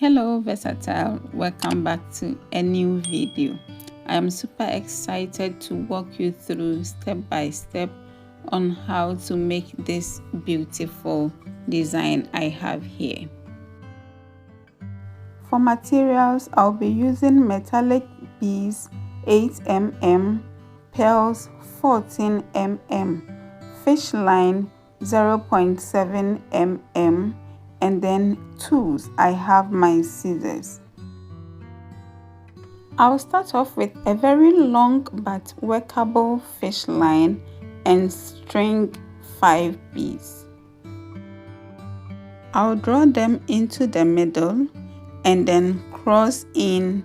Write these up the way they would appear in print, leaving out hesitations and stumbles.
Hello Versatile, welcome back to a new video. I am super excited to walk you through step by step on how to make this beautiful design I have here. For materials, I'll be using metallic beads 8mm, pearls 14mm, fish line 0.7 mm, and then tools. I have my scissors. I'll start off with a very long but workable fish line and string 5 beads. I'll draw them into the middle and then cross in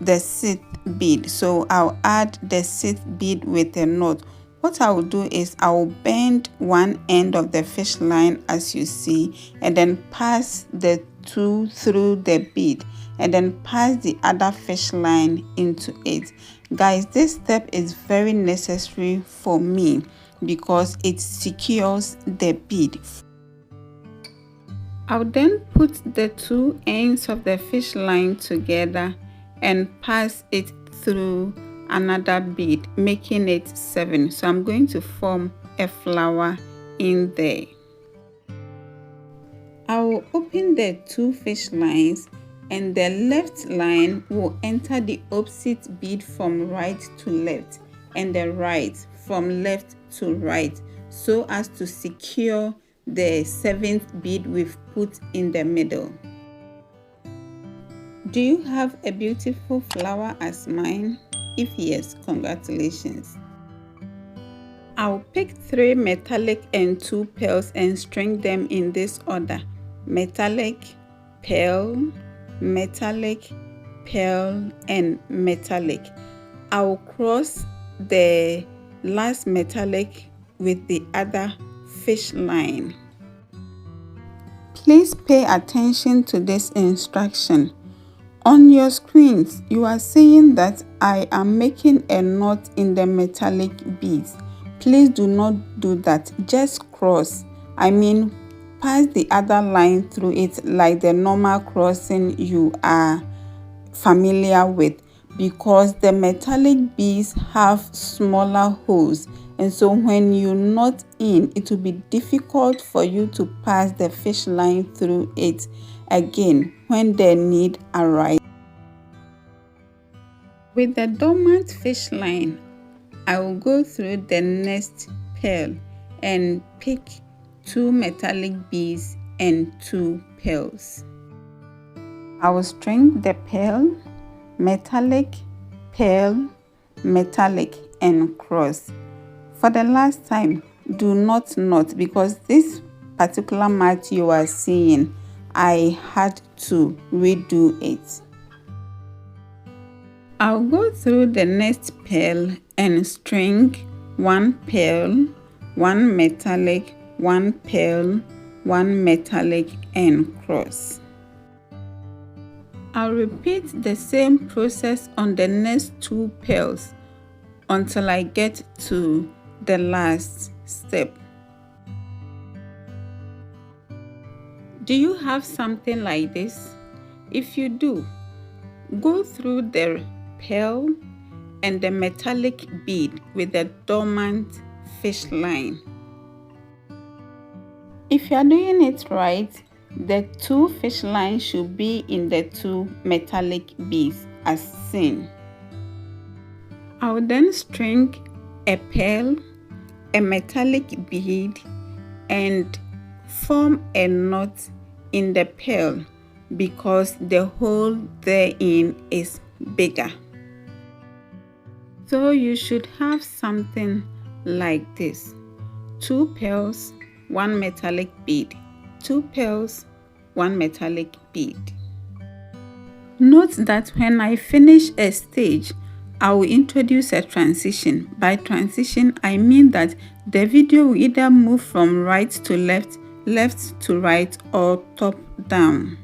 the 6th bead. So I'll add the 6th bead with a knot. What I will do is I will bend one end of the fish line as you see, and then pass the 2 through the bead, and then pass the other fish line into it. Guys, this step is very necessary for me because it secures the bead. I'll then put the 2 ends of the fish line together and pass it through another bead, making it 7. So I'm going to form a flower in there. I will open the 2 fish lines, and the left line will enter the opposite bead from right to left, and the right from left to right, so as to secure the 7th bead we've put in the middle. Do you have a beautiful flower as mine? If yes, congratulations. I'll pick 3 metallic and 2 pearls and string them in this order: metallic, pearl, metallic, pearl, and metallic. I'll cross the last metallic with the other fish line. Please pay attention to this instruction. On your screens, you are seeing that I am making a knot in the metallic beads. Please do not do that. Just cross. Pass the other line through it like the normal crossing you are familiar with, because the metallic beads have smaller holes, and so when you knot in, it will be difficult for you to pass the fish line through it again when the need arises. With the dormant fish line, I will go through the next pearl and pick 2 metallic beads and 2 pearls. I will string the pearl, metallic, pearl, metallic, and cross. For the last time, do not knot, because this particular mat you are seeing, I had to redo it. I'll go through the next pearl and string 1 pearl, 1 metallic, 1 pearl, 1 metallic, and cross. I'll repeat the same process on the next 2 pearls until I get to the last step. Do you have something like this? If you do, go through the pearl and the metallic bead with the dormant fish line. If you are doing it right, the 2 fish lines should be in the 2 metallic beads as seen. I will then string a pearl, a metallic bead, and form a knot in the pearl because the hole therein is bigger. So you should have something like this: 2 pearls, 1 metallic bead, 2 pearls, 1 metallic bead. Note that when I finish a stage, I will introduce a transition. By transition, I mean that the video will either move from right to left, left to right, or top down.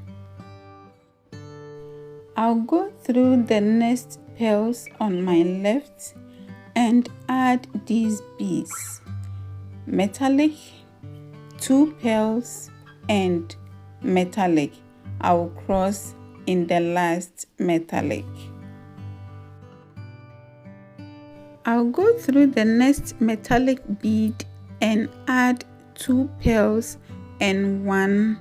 I'll go through the next pearls on my left and add these beads: metallic, 2 pearls, and metallic. I will cross in the last metallic. I'll go through the next metallic bead and add 2 pearls and 1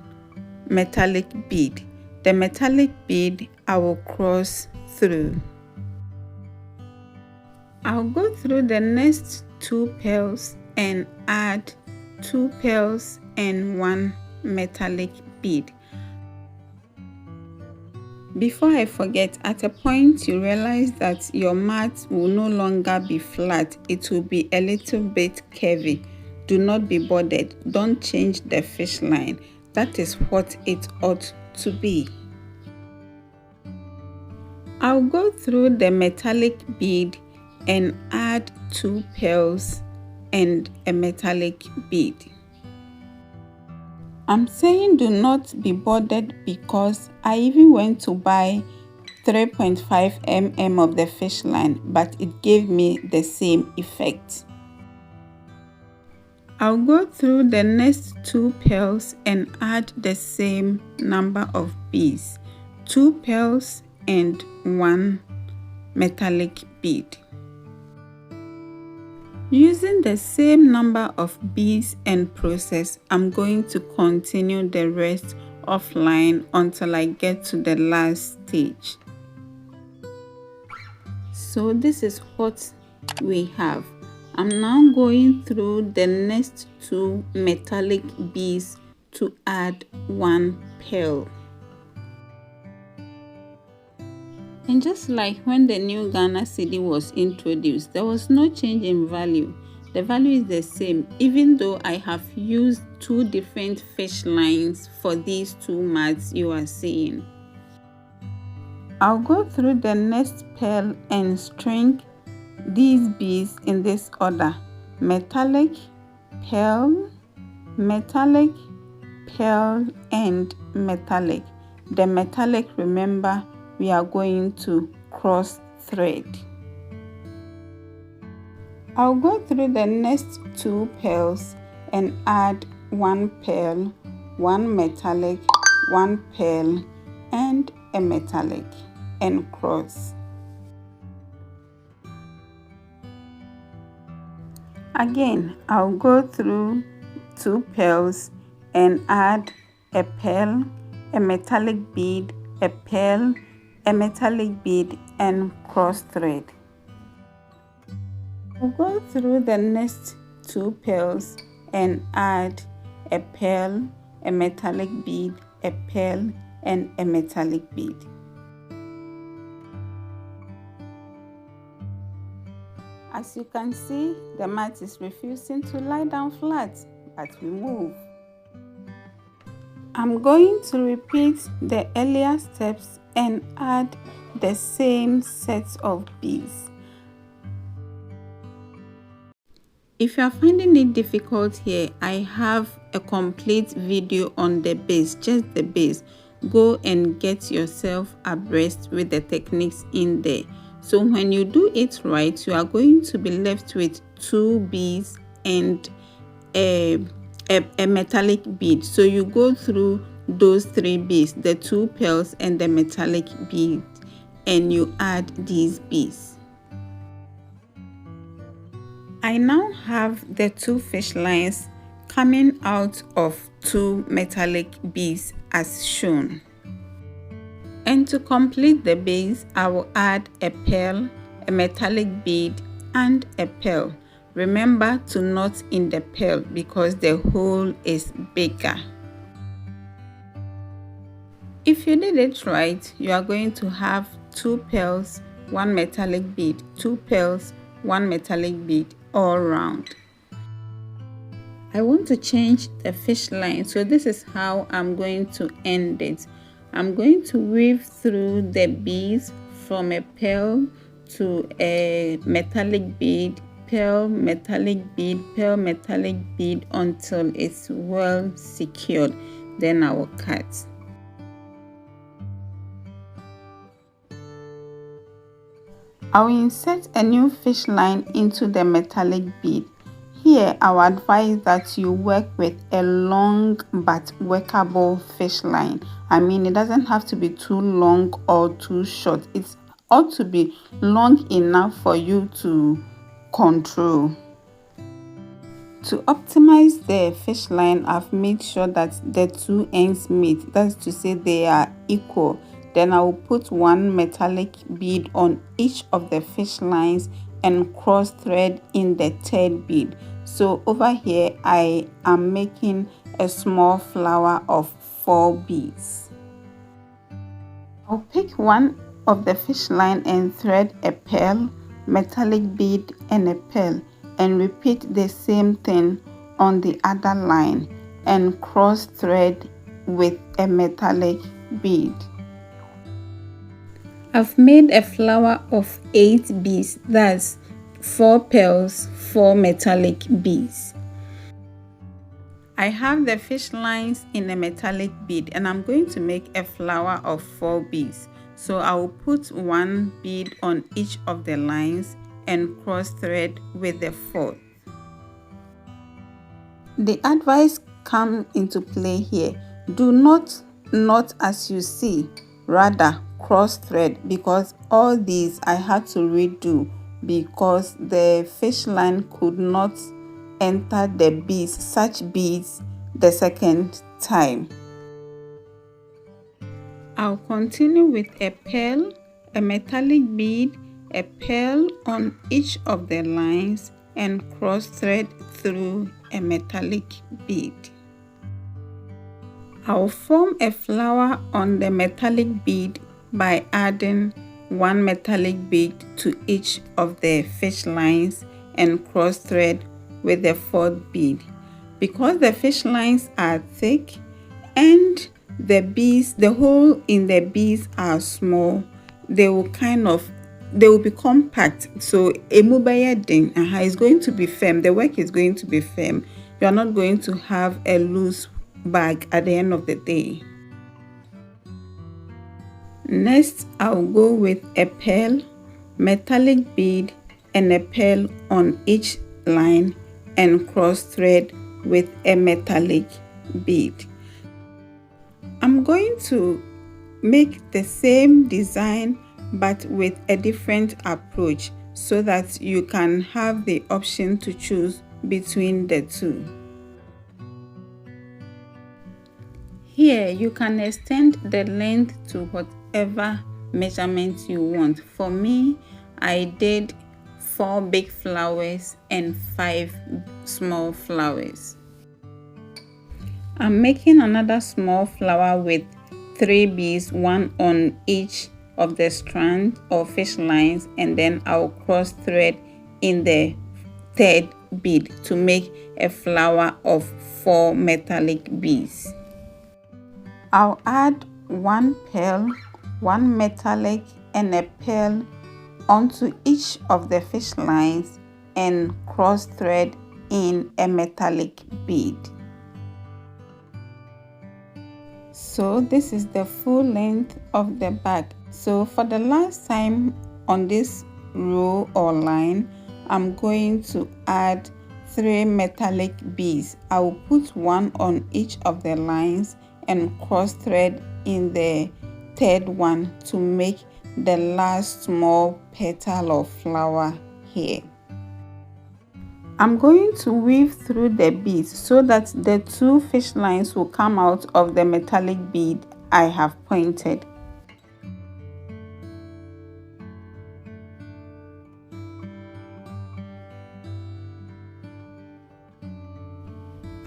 metallic bead. The metallic bead I will cross through. I'll go through the next 2 pearls and add 2 pearls and 1 metallic bead. Before I forget, at a point you realize that your mat will no longer be flat, it will be a little bit curvy. Do not be bothered. Don't change the fish line. That is what it ought to be. I'll go through the metallic bead and add 2 pearls and a metallic bead. I'm saying do not be bothered because I even went to buy 3.5 mm of the fish line, but it gave me the same effect. I'll go through the next 2 pearls and add the same number of beads, 2 pearls and 1 metallic bead. Using the same number of beads and process, I'm going to continue the rest offline until I get to the last stage. So this is what we have. I'm now going through the next 2 metallic beads to add 1 pearl. And just like when the new Ghana cedi was introduced, there was no change in value. The value is the same, even though I have used 2 different fish lines for these 2 mats you are seeing. I'll go through the next pearl and string these beads in this order: metallic, pearl, metallic, pearl, and metallic. The metallic, remember, we are going to cross thread. I'll go through the next 2 pearls and add 1 pearl, 1 metallic, 1 pearl, and a metallic, and cross. Again, I'll go through 2 pearls and add a pearl, a metallic bead, a pearl, a metallic bead, and cross thread. I'll go through the next 2 pearls and add a pearl, a metallic bead, a pearl, and a metallic bead. As you can see, the mat is refusing to lie down flat, but we move. I'm going to repeat the earlier steps and add the same sets of beads. If you are finding it difficult here, I have a complete video on the base, just the base. Go and get yourself abreast with the techniques in there. So when you do it right, you are going to be left with 2 beads and a metallic bead. So you go through those 3 beads, the 2 pearls and the metallic bead, and you add these beads. I now have the 2 fish lines coming out of 2 metallic beads as shown. And to complete the base, I will add a pearl, a metallic bead, and a pearl. Remember to knot in the pearl because the hole is bigger. If you did it right, you are going to have 2 pearls, 1 metallic bead, 2 pearls, 1 metallic bead all round. I want to change the fish line, so this is how I'm going to end it. I'm going to weave through the beads from a pearl to a metallic bead, pearl, metallic bead, pearl, metallic bead until it's well secured. Then I will cut. I will insert a new fish line into the metallic bead. Here, I would advise that you work with a long but workable fish line. I mean, it doesn't have to be too long or too short. It ought to be long enough for you to control. To optimize the fish line, I've made sure that the two ends meet. That's to say they are equal. Then I will put one metallic bead on each of the fish lines and cross thread in the third bead. So over here, I am making a small flower of 4 beads. I'll pick one of the fish line and thread a pearl, metallic bead and a pearl, and repeat the same thing on the other line and cross thread with a metallic bead. I've made a flower of 8 beads, that's 4 pearls, 4 metallic beads. I have the fish lines in a metallic bead and I'm going to make a flower of 4 beads. So I will put 1 bead on each of the lines and cross thread with the 4th. The advice comes into play here. Do not knot as you see, rather cross thread, because all these I had to redo because the fish line could not enter the beads, such beads, the second time. I'll continue with a pearl, a metallic bead, a pearl on each of the lines and cross thread through a metallic bead. I'll form a flower on the metallic bead by adding 1 metallic bead to each of the fish lines and cross thread with the 4th bead. Because the fish lines are thick and the beads, the hole in the beads are small, they will be compact. So it's going to be firm. The work is going to be firm. You are not going to have a loose bag at the end of the day. Next, I'll go with a pearl, metallic bead and a pearl on each line and cross thread with a metallic bead. I'm going to make the same design but with a different approach so that you can have the option to choose between the two. Here you can extend the length to whatever measurement you want. For me, I did 4 big flowers and 5 small flowers. I'm making another small flower with 3 beads, 1 on each of the strands or fish lines, and then I'll cross thread in the 3rd bead to make a flower of 4 metallic beads. I'll add 1 pearl, 1 metallic and a pearl onto each of the fish lines and cross thread in a metallic bead. So this is the full length of the bag. So for the last time on this row or line, I'm going to add 3 metallic beads. I will put 1 on each of the lines and cross thread in the 3rd one to make the last small petal or flower here. I'm going to weave through the beads so that the 2 fish lines will come out of the metallic bead I have pointed.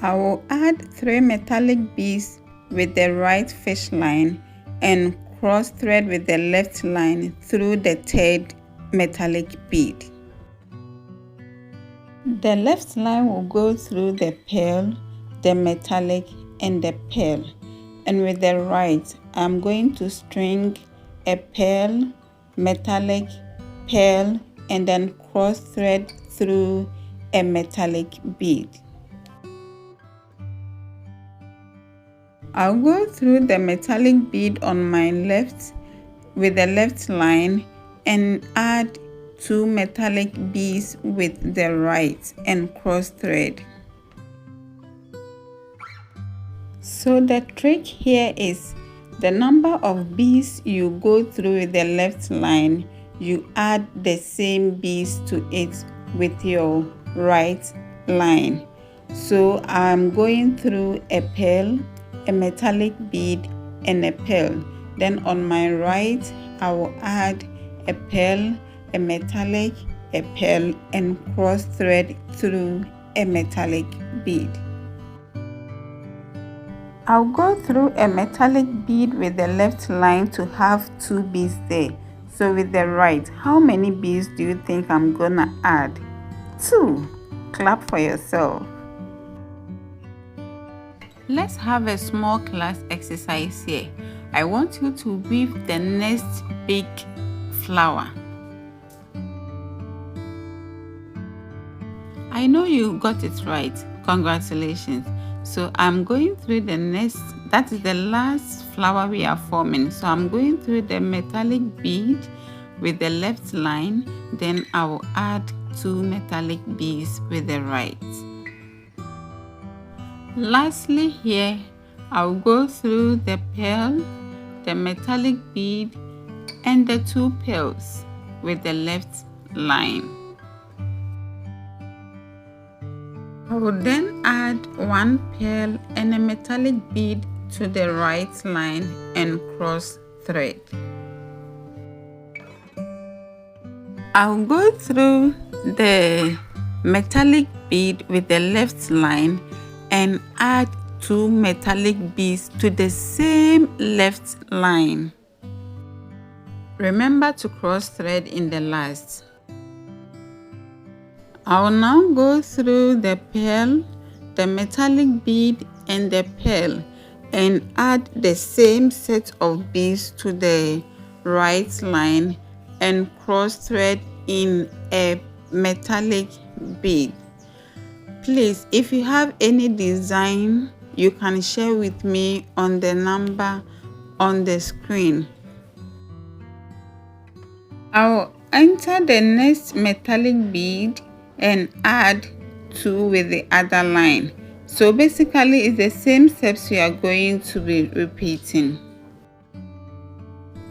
I will add 3 metallic beads with the right fish line and cross thread with the left line through the 3rd metallic bead. The left line will go through the pearl, the metallic and the pearl, and with the right I'm going to string a pearl, metallic, pearl and then cross thread through a metallic bead. I'll go through the metallic bead on my left with the left line and add 2 metallic beads with the right and cross thread. So the trick here is The number of beads you go through with the left line, you add the same beads to it with your right line. So I'm going through a pearl, a metallic bead, and a pearl. Then on my right, I will add a pearl, a metallic, a pearl, and cross thread through a metallic bead. I'll go through a metallic bead with the left line to have 2 beads there. So with the right, how many beads do you think I'm gonna add? 2. Clap for yourself. Let's have a small class exercise here. I want you to weave the next big flower. I know you got it right. Congratulations. So I'm going through the next, that is the last flower we are forming. So I'm going through the metallic bead with the left line, then I will add 2 metallic beads with the right. Lastly here, I'll go through the pearl, the metallic bead, and the 2 pearls with the left line. I will then add 1 pearl and a metallic bead to the right line and cross thread. I'll go through the metallic bead with the left line and add 2 metallic beads to the same left line. Remember to cross thread in the last. I will now go through the pearl, the metallic bead, and the pearl and add the same set of beads to the right line and cross thread in a metallic bead. Please, if you have any design, you can share with me on the number on the screen. I will enter the next metallic bead and add 2 with the other line. So basically it's the same steps we are going to be repeating.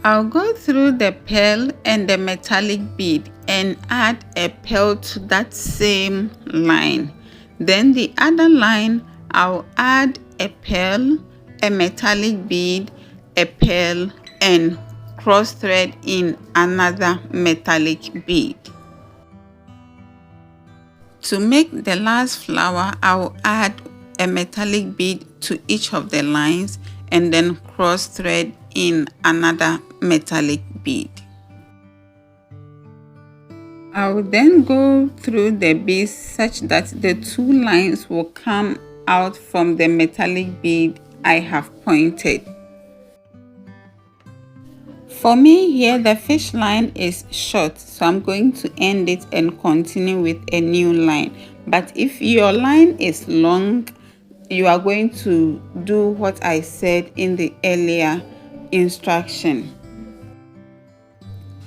I'll go through the pearl and the metallic bead and add a pearl to that same line. Then the other line, I'll add a pearl, a metallic bead, a pearl, and cross thread in another metallic bead. To make the last flower, I will add a metallic bead to each of the lines and then cross thread in another metallic bead. I will then go through the beads such that the 2 lines will come out from the metallic bead I have pointed. For me here, the fish line is short, so I'm going to end it and continue with a new line. But if your line is long, you are going to do what I said in the earlier instruction.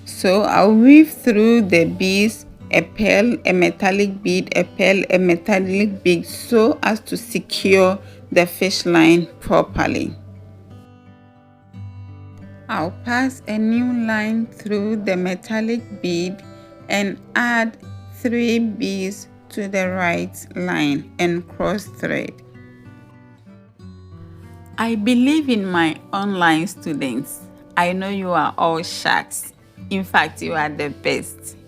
So I'll weave through the beads, a pearl, a metallic bead, a pearl, a metallic bead, so as to secure the fish line properly. I'll pass a new line through the metallic bead and add 3 beads to the right line and cross thread. I believe in my online students. I know you are all sharks. In fact, you are the best.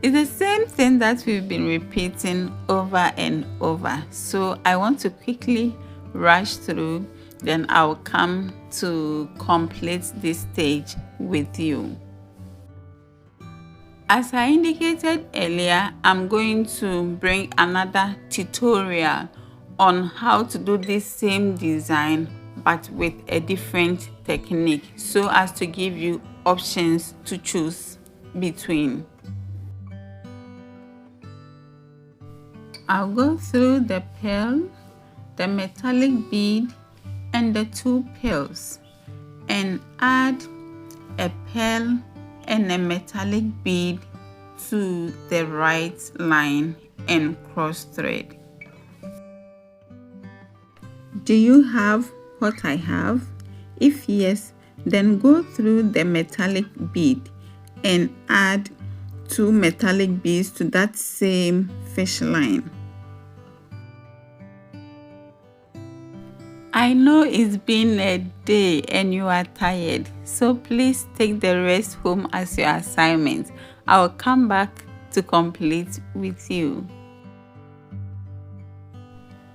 It's the same thing that we've been repeating over and over. So I want to quickly rush through, then I'll come to complete this stage with you. As I indicated earlier, I'm going to bring another tutorial on how to do this same design but with a different technique, so as to give you options to choose between. I'll go through the pearl, the metallic bead, and the 2 pearls and add a pearl and a metallic bead to the right line and cross thread. Do you have what I have? If yes, Then go through the metallic bead and add 2 metallic beads to that same fish line. I know it's been a day and you are tired, so please take the rest home as your assignment. I will come back to complete with you.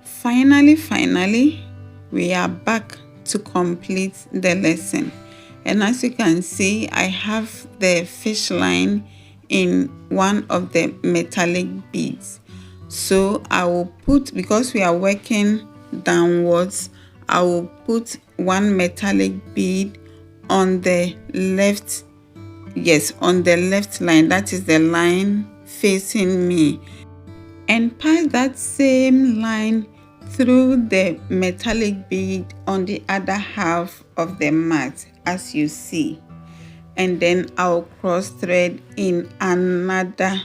Finally, we are back to complete the lesson. And as you can see, I have the fish line in one of the metallic beads. So I will put, because we are working downwards, I will put 1 metallic bead on the left, on the left line, that is the line facing me, and pass that same line through the metallic bead on the other half of the mat, as you see. And then I'll cross thread in another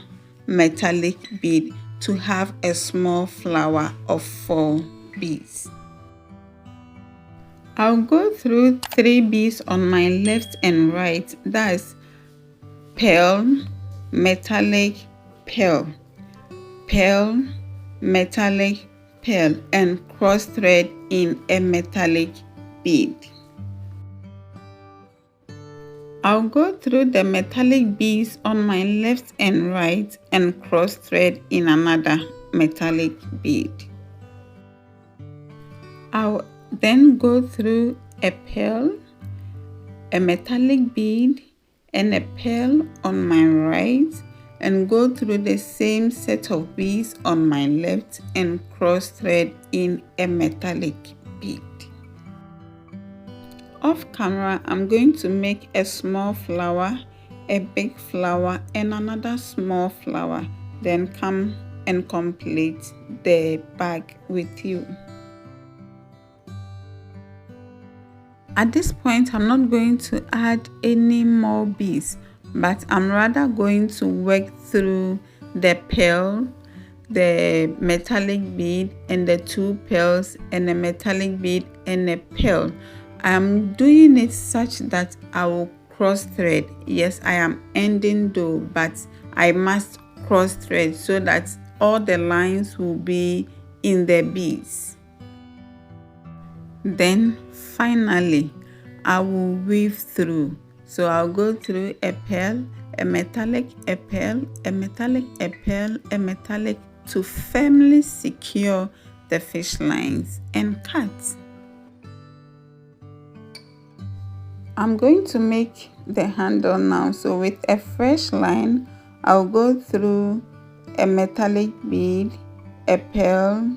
metallic bead to have a small flower of 4 beads. I'll go through 3 beads on my left and right. That's pearl, metallic, pearl, pearl, metallic, pearl, and cross thread in a metallic bead. I'll go through the metallic beads on my left and right and cross thread in another metallic bead. I'll then go through a pearl, a metallic bead, and a pearl on my right, and go through the same set of beads on my left and cross thread in a metallic bead. Off camera, I'm going to make a small flower, a big flower, and another small flower, then come and complete the bag with you. At this point, I'm not going to add any more beads, but I'm rather going to work through the pearl, the metallic bead, and the 2 pearls, and a metallic bead and a pearl. I'm doing it such that I will cross thread. Yes, I am ending though, but I must cross thread so that all the lines will be in the beads. Then finally, I will weave through. So I'll go through a pearl, a metallic, a pearl, a metallic, a pearl, a metallic to firmly secure the fish lines and cut. I'm going to make the handle now. So with a fresh line, I'll go through a metallic bead, a pearl,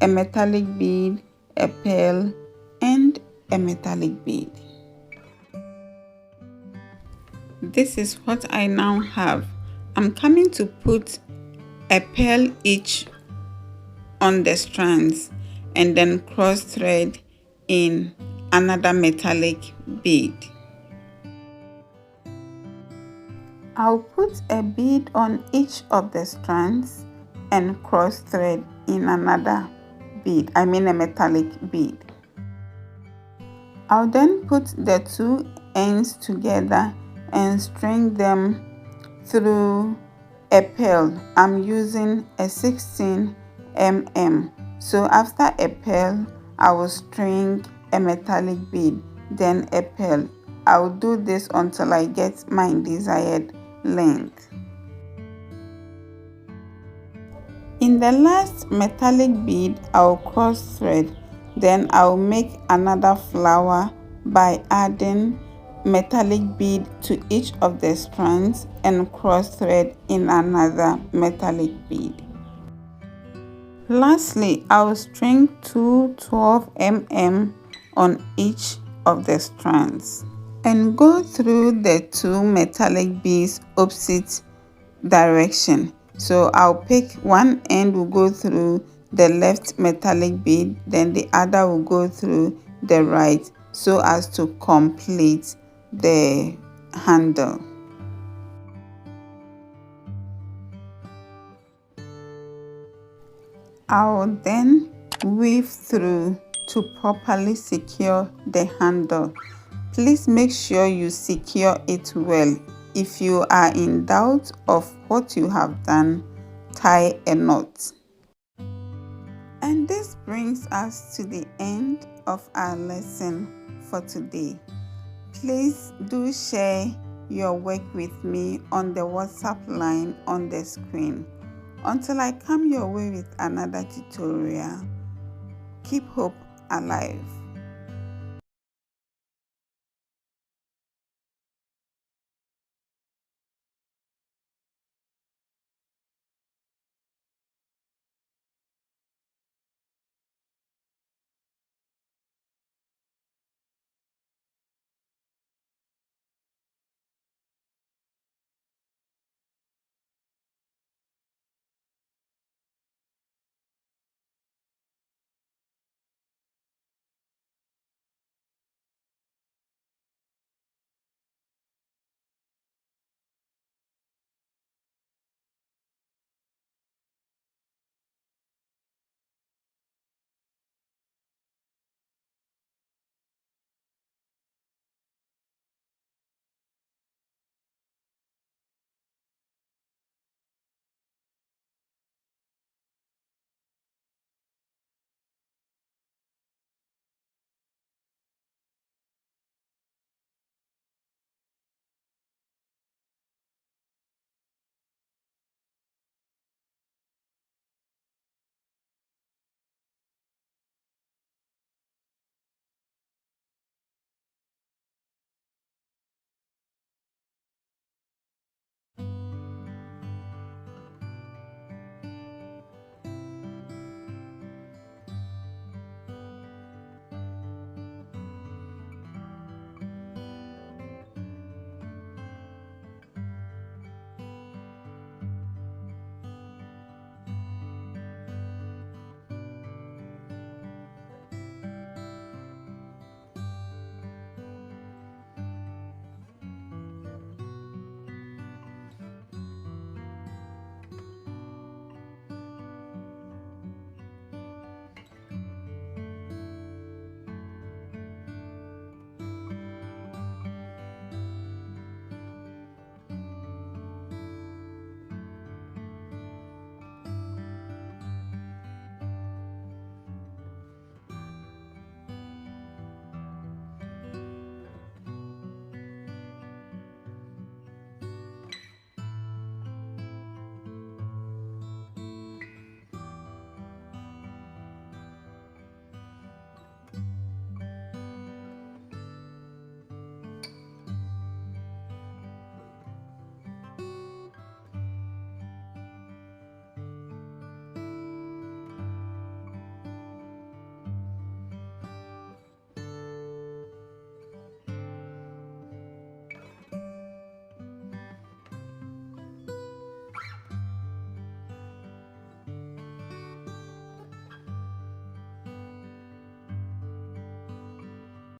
a metallic bead, a pearl, and a metallic bead. This is what I now have. I'm coming to put a pearl each on the strands and then cross thread in another metallic bead. I'll put a bead on each of the strands and cross thread in another bead, a metallic bead. I'll then put the 2 ends together and string them through a pearl. I'm using a 16 mm. So after a pearl, I will string a metallic bead, then a pearl. I will do this until I get my desired length. In the last metallic bead, I'll cross thread. Then I'll make another flower by adding metallic bead to each of the strands and cross thread in another metallic bead. Lastly, I'll string 2 12 mm on each of the strands and go through the 2 metallic beads opposite direction. So I'll pick one end will go through the left metallic bead, then the other will go through the right, so as to complete the handle. I will then weave through to properly secure the handle. Please make sure you secure it well. If you are in doubt of what you have done, tie a knot. And this brings us to the end of our lesson for today. Please do share your work with me on the WhatsApp line on the screen. Until I come your way with another tutorial, keep hope alive.